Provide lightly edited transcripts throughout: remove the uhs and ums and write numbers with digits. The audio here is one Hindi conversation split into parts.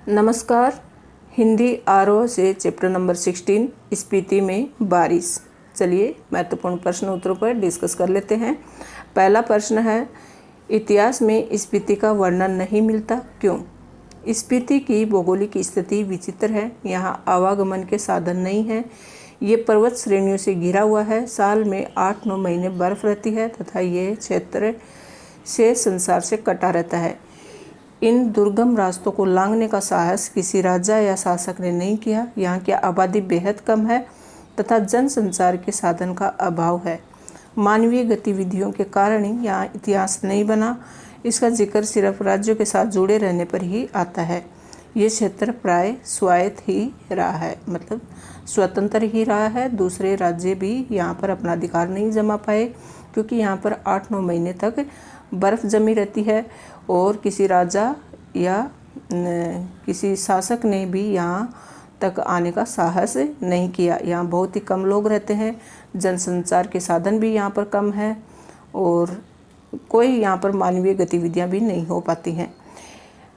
नमस्कार। हिंदी आरोह से चैप्टर नंबर 16 स्पीति में बारिश। चलिए महत्वपूर्ण प्रश्न उत्तरों पर डिस्कस कर लेते हैं। पहला प्रश्न है, इतिहास में स्पीति का वर्णन नहीं मिलता, क्यों? स्पीति की भौगोलिक स्थिति विचित्र है। यहाँ आवागमन के साधन नहीं है। ये पर्वत श्रेणियों से घिरा हुआ है। साल में 8-9 महीने बर्फ रहती है तथा ये क्षेत्र से संसार से कटा रहता है। इन दुर्गम रास्तों को लांघने का साहस किसी राजा या शासक ने नहीं किया। यहाँ की आबादी बेहद कम है तथा जनसंचार के साधन का अभाव है। मानवीय गतिविधियों के कारण ही यहाँ इतिहास नहीं बना। इसका जिक्र सिर्फ राज्यों के साथ जुड़े रहने पर ही आता है। ये क्षेत्र प्राय स्वायत्त ही रहा है, मतलब स्वतंत्र ही रहा है। दूसरे राज्य भी यहाँ पर अपना अधिकार नहीं जमा पाए, क्योंकि यहाँ पर 8-9 महीने तक बर्फ़ जमी रहती है और किसी राजा या किसी शासक ने भी यहाँ तक आने का साहस नहीं किया। यहाँ बहुत ही कम लोग रहते हैं। जनसंचार के साधन भी यहाँ पर कम है और कोई यहाँ पर मानवीय गतिविधियाँ भी नहीं हो पाती हैं।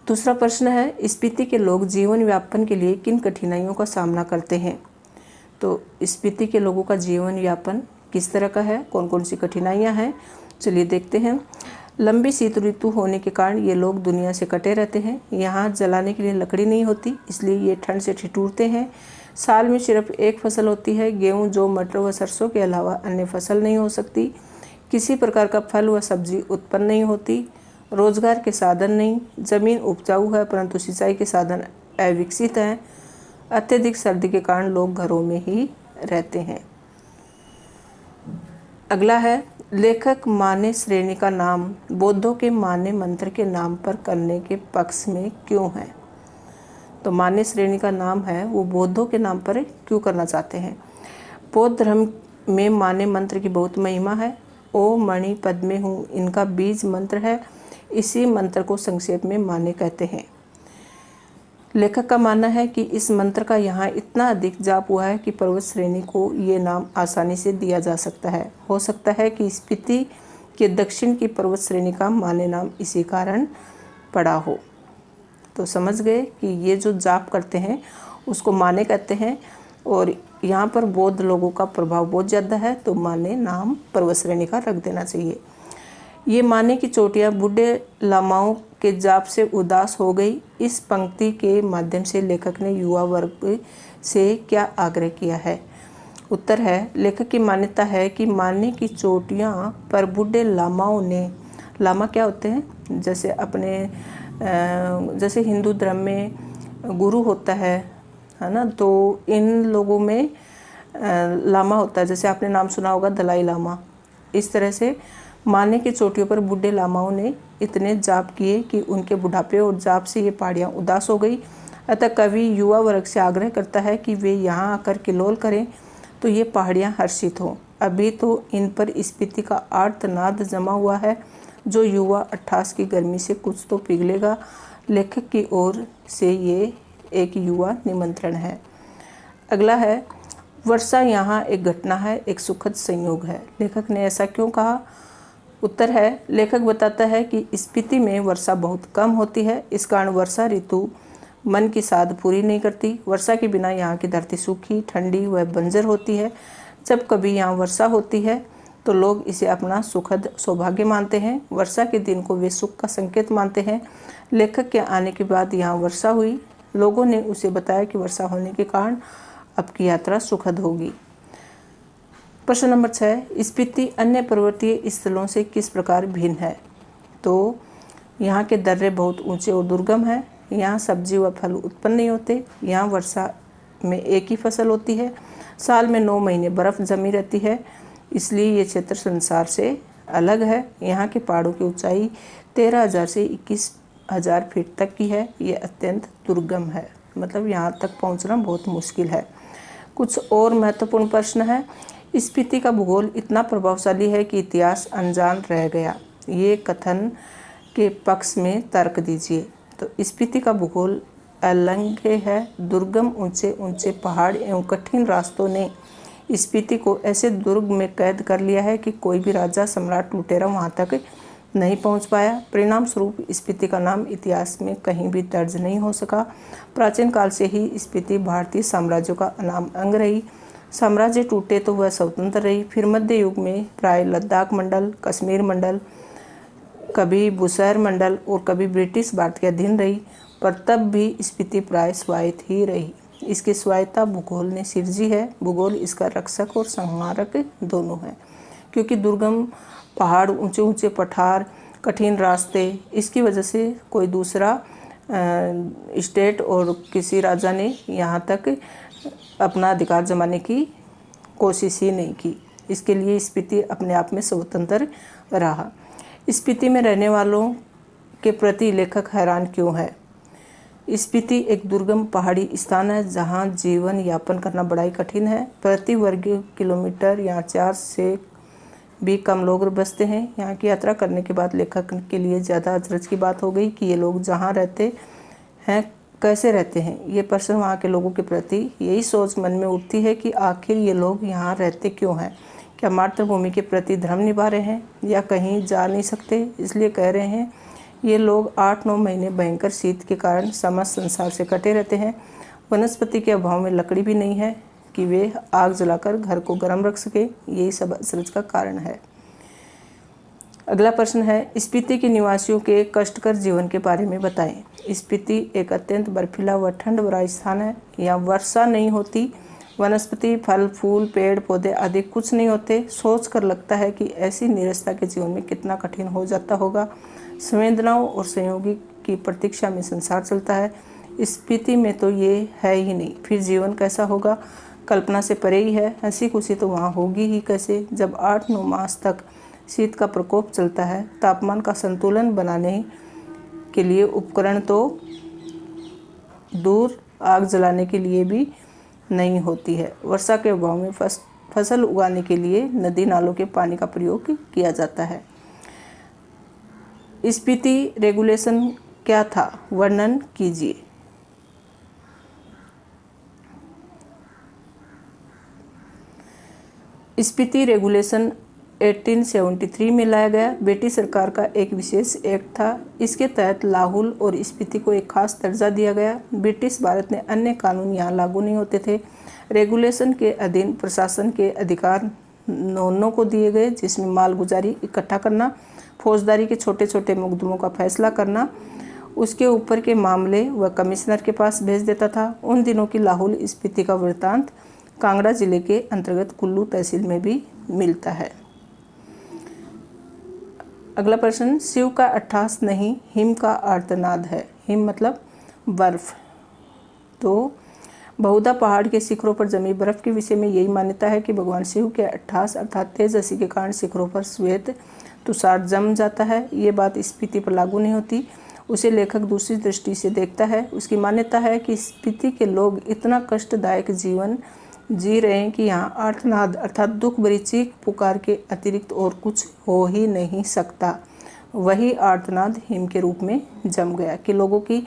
दूसरा प्रश्न है, स्पीति के लोग जीवन यापन के लिए किन कठिनाइयों का सामना करते हैं? तो स्पीति के लोगों का जीवन यापन किस तरह का है, कौन कौन सी कठिनाइयाँ हैं, चलिए देखते हैं। लंबी शीत ऋतु होने के कारण ये लोग दुनिया से कटे रहते हैं। यहाँ जलाने के लिए लकड़ी नहीं होती, इसलिए ये ठंड से ठिठुरते हैं। साल में सिर्फ एक फसल होती है, गेहूँ, जौ, मटर व सरसों के अलावा अन्य फसल नहीं हो सकती। किसी प्रकार का फल व सब्जी उत्पन्न नहीं होती। रोजगार के साधन नहीं। ज़मीन उपजाऊ है परंतु सिंचाई के साधन अविकसित हैं। अत्यधिक सर्दी के कारण लोग घरों में ही रहते हैं। अगला है, लेखक माने श्रेणी का नाम बौद्धों के माने मंत्र के नाम पर करने के पक्ष में क्यों है? तो माने श्रेणी का नाम है वो बौद्धों के नाम पर क्यों करना चाहते हैं? बौद्ध धर्म में माने मंत्र की बहुत महिमा है। ओ मणि पद में हूँ, इनका बीज मंत्र है। इसी मंत्र को संक्षेप में माने कहते हैं। लेखक का मानना है कि इस मंत्र का यहाँ इतना अधिक जाप हुआ है कि पर्वत श्रेणी को ये नाम आसानी से दिया जा सकता है। हो सकता है कि स्पीति के दक्षिण की पर्वत श्रेणी का माने नाम इसी कारण पड़ा हो। तो समझ गए कि ये जो जाप करते हैं उसको माने कहते हैं और यहाँ पर बौद्ध लोगों का प्रभाव बहुत ज़्यादा है, तो माने नाम पर्वत श्रेणी का रख देना चाहिए। ये माने की चोटियाँ बूढ़े लामाओं के जाप से उदास हो गई। इस पंक्ति के माध्यम से लेखक ने युवा वर्ग से क्या आग्रह किया है? उत्तर है, लेखक की मान्यता है कि माने की चोटियाँ पर बूढ़े लामाओं ने, लामा क्या होते हैं, जैसे अपने जैसे हिंदू धर्म में गुरु होता है ना, तो इन लोगों में लामा होता है। जैसे आपने नाम सुना होगा दलाई लामा। इस तरह से माने की चोटियों पर बूढ़े लामाओं ने इतने जाप किए कि उनके बुढ़ापे और जाप से ये पहाड़ियाँ उदास हो गई। अतः कवि युवा वर्ग से आग्रह करता है कि वे यहाँ आकर किलोल करें तो ये पहाड़ियाँ हर्षित हों। अभी तो इन पर स्पीति का आर्तनाद जमा हुआ है, जो युवा 28 की गर्मी से कुछ तो पिघलेगा। लेखक की ओर से ये एक युवा निमंत्रण है। अगला है, वर्षा यहाँ एक घटना है, एक सुखद संयोग है। लेखक ने ऐसा क्यों कहा? उत्तर है, लेखक बताता है कि स्पीति में वर्षा बहुत कम होती है। इस कारण वर्षा ऋतु मन की साध पूरी नहीं करती। वर्षा के बिना यहाँ की धरती सूखी, ठंडी व बंजर होती है। जब कभी यहाँ वर्षा होती है तो लोग इसे अपना सुखद सौभाग्य मानते हैं। वर्षा के दिन को वे सुख का संकेत मानते हैं। लेखक के आने के बाद यहाँ वर्षा हुई। लोगों ने उसे बताया कि वर्षा होने के कारण अब की यात्रा सुखद होगी। प्रश्न नंबर 6, स्पीति अन्य पर्वतीय स्थलों से किस प्रकार भिन्न है? तो यहाँ के दर्रे बहुत ऊंचे और दुर्गम हैं। यहाँ सब्जी व फल उत्पन्न नहीं होते। यहाँ वर्षा में एक ही फसल होती है। साल में 9 महीने बर्फ़ जमी रहती है, इसलिए ये क्षेत्र संसार से अलग है। यहाँ के पहाड़ों की ऊंचाई 13,000 से 21,000 फीट तक की है। ये अत्यंत दुर्गम है, मतलब यहाँ तक पहुँचना बहुत मुश्किल है। कुछ और महत्वपूर्ण प्रश्न है, स्पीति का भूगोल इतना प्रभावशाली है कि इतिहास अनजान रह गया। ये कथन के पक्ष में तर्क दीजिए। तो स्पीति का भूगोल अलंघ्य है। दुर्गम ऊंचे ऊंचे पहाड़ एवं कठिन रास्तों ने स्पीति को ऐसे दुर्ग में कैद कर लिया है कि कोई भी राजा, सम्राट, लुटेरा वहाँ तक नहीं पहुंच पाया। परिणाम स्वरूप स्पीति का नाम इतिहास में कहीं भी दर्ज नहीं हो सका। प्राचीन काल से ही स्पीति भारतीय साम्राज्यों का अनाम अंग रही। साम्राज्य टूटे तो वह स्वतंत्र रही। फिर मध्य युग में प्राय लद्दाख मंडल, कश्मीर मंडल, कभी बुशहर मंडल और कभी ब्रिटिश भारत के अधीन रही, पर तब भी स्पीति प्राय स्वायत्त ही रही। इसकी स्वायत्तता भूगोल ने सिरजी है। भूगोल इसका रक्षक और संहारक दोनों है, क्योंकि दुर्गम पहाड़, ऊंचे ऊंचे पठार, कठिन रास्ते, इसकी वजह से कोई दूसरा स्टेट और किसी राजा ने यहाँ तक अपना अधिकार जमाने की कोशिश ही नहीं की। इसके लिए स्पीति अपने आप में स्वतंत्र रहा। स्पीति में रहने वालों के प्रति लेखक हैरान क्यों है? स्पीति एक दुर्गम पहाड़ी स्थान है जहाँ जीवन यापन करना बड़ा ही कठिन है। प्रति वर्ग किलोमीटर यहाँ 4 से भी कम लोग बसते हैं। यहाँ की यात्रा करने के बाद लेखक के लिए ज़्यादा अचरज की बात हो गई कि ये लोग जहाँ रहते हैं कैसे रहते हैं। ये प्रश्न वहाँ के लोगों के प्रति यही सोच मन में उठती है कि आखिर ये लोग यहाँ रहते क्यों हैं। क्या मातृभूमि के प्रति धर्म निभा रहे हैं या कहीं जा नहीं सकते इसलिए कह रहे हैं। ये लोग 8-9 महीने भयंकर शीत के कारण समस्त संसार से कटे रहते हैं। वनस्पति के अभाव में लकड़ी भी नहीं है कि वे आग जलाकर घर को गर्म रख सके। यही सब अचरज का कारण है। अगला प्रश्न है, स्पीति के निवासियों के कष्टकर जीवन के बारे में बताएं। स्पीति एक अत्यंत बर्फीला व ठंड भरा स्थान है। यहाँ वर्षा नहीं होती, वनस्पति, फल फूल, पेड़ पौधे आदि कुछ नहीं होते। सोच कर लगता है कि ऐसी निरस्ता के जीवन में कितना कठिन हो जाता होगा। संवेदनाओं और संयोगी की प्रतीक्षा में संसार चलता है। स्पीति में तो ये है ही नहीं, फिर जीवन कैसा होगा? कल्पना से परे ही है। हंसी खुशी तो वहाँ होगी ही कैसे, जब 8-9 मास तक शीत का प्रकोप चलता है। तापमान का संतुलन बनाने के लिए उपकरण तो दूर, आग जलाने के लिए भी नहीं होती है। वर्षा के अभाव में फसल उगाने के लिए नदी नालों के पानी का प्रयोग किया जाता है। स्पीति रेगुलेशन क्या था, वर्णन कीजिए। स्पीति रेगुलेशन 1873 में लाया गया। ब्रिटिश सरकार का एक विशेष एक्ट था। इसके तहत लाहौल और स्पीति को एक खास दर्जा दिया गया। ब्रिटिश भारत में अन्य कानून यहाँ लागू नहीं होते थे। रेगुलेशन के अधीन प्रशासन के अधिकार नौनों को दिए गए, जिसमें मालगुजारी इकट्ठा करना, फौजदारी के छोटे छोटे मुकदमों का फैसला करना, उसके ऊपर के मामले वह कमिश्नर के पास भेज देता था। उन दिनों की लाहौल स्पीति का वृत्तांत कांगड़ा जिले के अंतर्गत कुल्लू तहसील में भी मिलता है। अगला प्रश्न, शिव का अट्ठास नहीं, हिम का आर्तनाद है। हिम मतलब बर्फ। तो बहुधा पहाड़ के शिखरों पर जमी बर्फ के विषय में यही मान्यता है कि भगवान शिव के अट्ठास अर्थात तेज हंसी के कारण शिखरों पर श्वेत तुषार जम जाता है। ये बात स्पीति पर लागू नहीं होती, उसे लेखक दूसरी दृष्टि से देखता है। उसकी मान्यता है कि स्पीति के लोग इतना कष्टदायक जीवन जी रहे हैं कि यहाँ आर्तनाद अर्थात दुख भरी चीख पुकार के अतिरिक्त और कुछ हो ही नहीं सकता। वही आर्तनाद हिम के रूप में जम गया कि लोगों की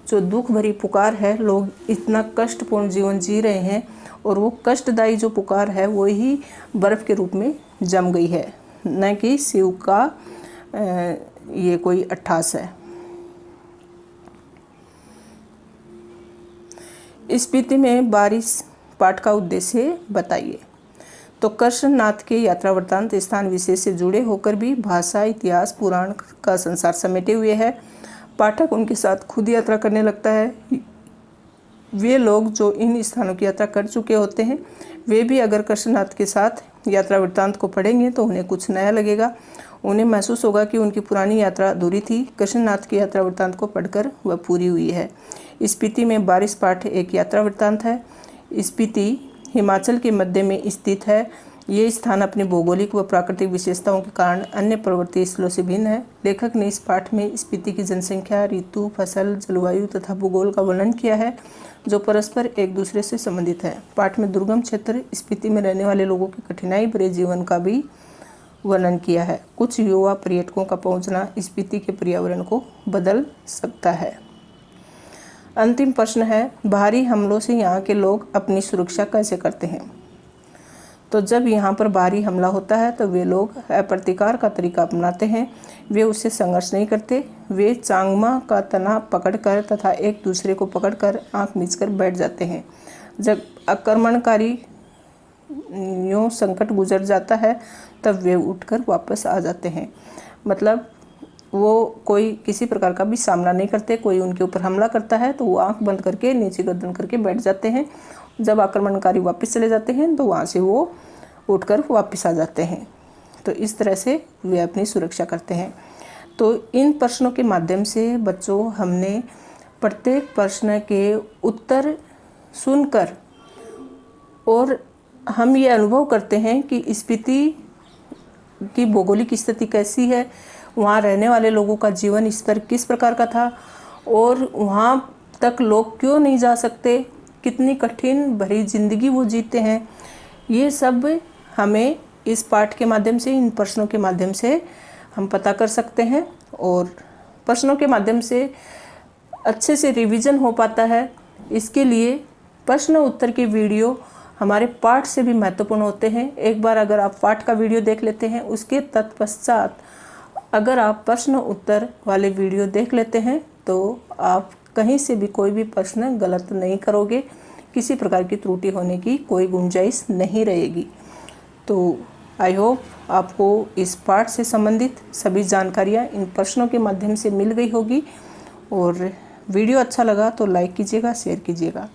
जो दुख भरी पुकार है, लोग इतना कष्टपूर्ण जीवन जी रहे हैं और वो कष्टदायी जो पुकार है वो ही बर्फ़ के रूप में जम गई है, न कि शिव का ये कोई अट्ठास है। स्पीति में बारिश पाठ का उद्देश्य बताइए। तो कृष्णनाथ के यात्रा वृत्तांत स्थान विशेष से जुड़े होकर भी भाषा, इतिहास, पुराण का संसार समेटे हुए है। पाठक उनके साथ खुद यात्रा करने लगता है। वे लोग जो इन स्थानों की यात्रा कर चुके होते हैं, वे भी अगर कृष्णनाथ के साथ यात्रा वृत्तांत को पढ़ेंगे तो उन्हें कुछ नया लगेगा। उन्हें महसूस होगा कि उनकी पुरानी यात्रा अधूरी थी। कृष्णनाथ की यात्रा वृत्तांत को पढ़कर वह पूरी हुई है। स्पीति में बारिश पाठ एक यात्रा वृत्तांत है। स्पीति हिमाचल के मध्य में स्थित है। ये स्थान अपनी भौगोलिक व प्राकृतिक विशेषताओं के कारण अन्य पर्वतीय स्थलों से भिन्न है। लेखक ने इस पाठ में स्पीति की जनसंख्या, ऋतु, फसल, जलवायु तथा भूगोल का वर्णन किया है, जो परस्पर एक दूसरे से संबंधित है। पाठ में दुर्गम क्षेत्र, स्पीति में रहने वाले लोगों की कठिनाई भरे जीवन का भी वर्णन किया है। कुछ युवा पर्यटकों का पहुंचना स्पीति के पर्यावरण को बदल सकता है। अंतिम प्रश्न है, बाहरी हमलों से यहाँ के लोग अपनी सुरक्षा कैसे करते हैं। तो जब यहाँ पर बाहरी हमला होता है तो वे लोग अप्रतिकार का तरीका अपनाते हैं। वे उससे संघर्ष नहीं करते, वे चांगमा का तना पकड़कर तथा एक दूसरे को पकड़कर आंख मीचकर बैठ जाते हैं। जब आक्रमणकारी यूँ संकट गुजर जाता है तब वे उठकर वापस आ जाते हैं। मतलब वो कोई किसी प्रकार का भी सामना नहीं करते। कोई उनके ऊपर हमला करता है तो वो आंख बंद करके नीचे गर्दन करके बैठ जाते हैं। जब आक्रमणकारी वापस चले जाते हैं तो वहाँ से वो उठकर वापस आ जाते हैं। तो इस तरह से वे अपनी सुरक्षा करते हैं। तो इन प्रश्नों के माध्यम से बच्चों हमने प्रत्येक प्रश्न के उत्तर सुनकर और हम ये अनुभव करते हैं कि स्पीति की भौगोलिक स्थिति कैसी है, वहाँ रहने वाले लोगों का जीवन स्तर किस प्रकार का था और वहाँ तक लोग क्यों नहीं जा सकते, कितनी कठिन भरी जिंदगी वो जीते हैं। ये सब हमें इस पाठ के माध्यम से, इन प्रश्नों के माध्यम से हम पता कर सकते हैं और प्रश्नों के माध्यम से अच्छे से रिवीजन हो पाता है। इसके लिए प्रश्न उत्तर के वीडियो हमारे पाठ से भी महत्वपूर्ण होते हैं। एक बार अगर आप पाठ का वीडियो देख लेते हैं, उसके तत्पश्चात अगर आप प्रश्न उत्तर वाले वीडियो देख लेते हैं तो आप कहीं से भी कोई भी प्रश्न गलत नहीं करोगे, किसी प्रकार की त्रुटि होने की कोई गुंजाइश नहीं रहेगी। तो आई होप आपको इस पाठ से संबंधित सभी जानकारियाँ इन प्रश्नों के माध्यम से मिल गई होगी और वीडियो अच्छा लगा तो लाइक कीजिएगा, शेयर कीजिएगा।